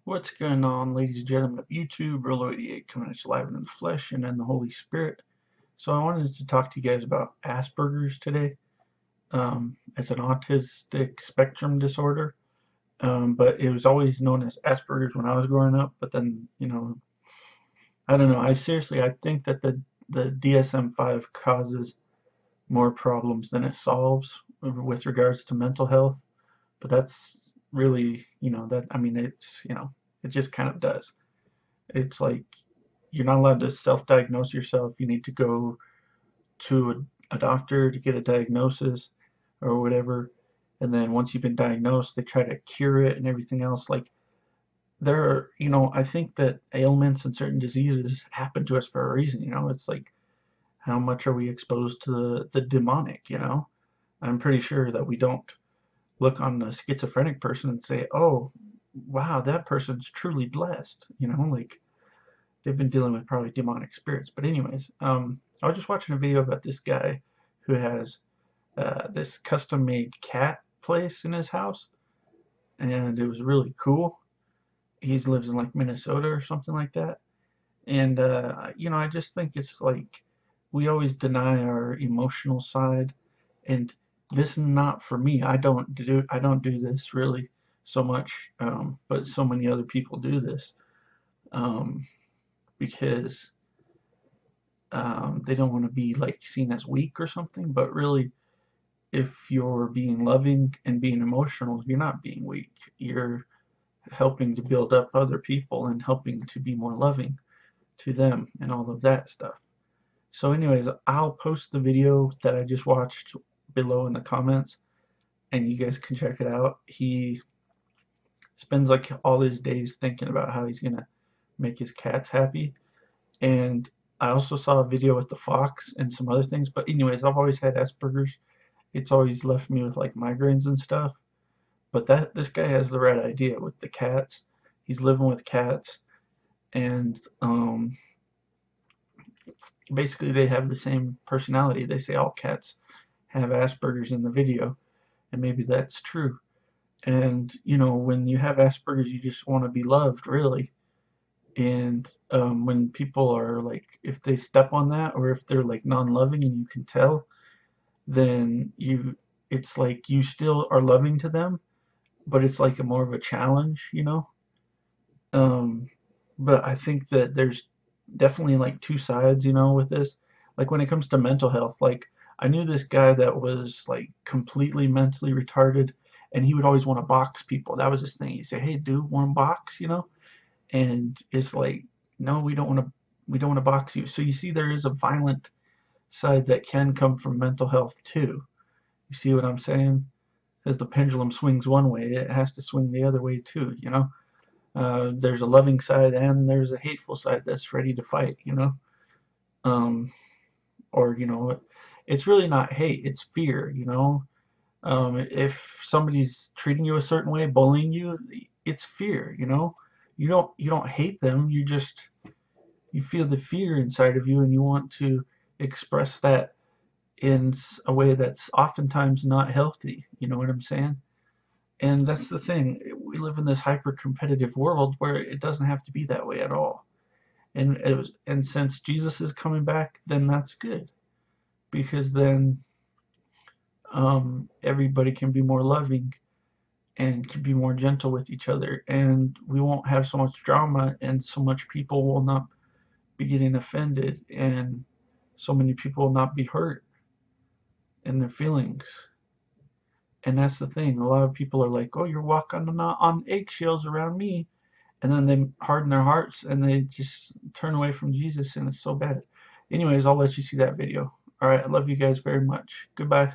What's going on, ladies and gentlemen of YouTube? Rolo88 coming at you live in the flesh and in the Holy Spirit. So I wanted to talk to you guys about Asperger's today. It's an autistic spectrum disorder, but it was always known as Asperger's when I was growing up. But then, I don't know. I think that the DSM-5 causes more problems than it solves with regards to mental health. But that's really, it just kind of does. It's like you're not allowed to self-diagnose yourself. You need to go to a doctor to get a diagnosis or whatever. And then once you've been diagnosed, they try to cure it and everything else. Like I think that ailments and certain diseases happen to us for a reason. It's like how much are we exposed to the demonic? I'm pretty sure that we don't look on a schizophrenic person and say, oh, wow, that person's truly blessed. Like they've been dealing with probably demonic spirits. But anyways, I was just watching a video about this guy who has this custom-made cat place in his house, and it was really cool. He lives in like Minnesota or something like that. And I just think it's like we always deny our emotional side, and this is not for me. I don't do this really so much, but so many other people do this. Um, because they don't want to be like seen as weak or something, but really if you're being loving and being emotional, you're not being weak. You're helping to build up other people and helping to be more loving to them and all of that stuff. So anyways, I'll post the video that I just watched below in the comments and you guys can check it out. He spends like all his days thinking about how he's gonna make his cats happy. And I also saw a video with the fox and some other things. But anyways, I've always had Asperger's. It's always left me with like migraines and stuff. But this guy has the right idea with the cats. He's living with cats, and basically they have the same personality. They say all cats have Asperger's in the video, and maybe that's true. And when you have Asperger's, you just want to be loved, really. And when people are like, if they step on that, or if they're like non-loving and you can tell, then it's like you still are loving to them, but it's like a more of a challenge. Um, but I think that there's definitely like two sides, with this. Like when it comes to mental health, like I knew this guy that was like completely mentally retarded, and he would always want to box people. That was his thing. He'd say, "Hey, dude, want to box?" And it's like, no, we don't want to box you. So you see, there is a violent side that can come from mental health too. You see what I'm saying? As the pendulum swings one way, it has to swing the other way too. There's a loving side and there's a hateful side that's ready to fight. um, or it's really not hate, it's fear. If somebody's treating you a certain way, bullying you, it's fear. You don't hate them, you feel the fear inside of you and you want to express that in a way that's oftentimes not healthy. You know what I'm saying? And that's the thing. We live in this hyper competitive world where it doesn't have to be that way at all. And since Jesus is coming back, then that's good, because then everybody can be more loving and can be more gentle with each other, and we won't have so much drama, and so much people will not be getting offended, and so many people will not be hurt in their feelings. And that's the thing. A lot of people are like, "Oh, you're walking on eggshells around me," and then they harden their hearts and they just turn away from Jesus, and it's so bad. Anyways, I'll let you see that video. All right, I love you guys very much. Goodbye.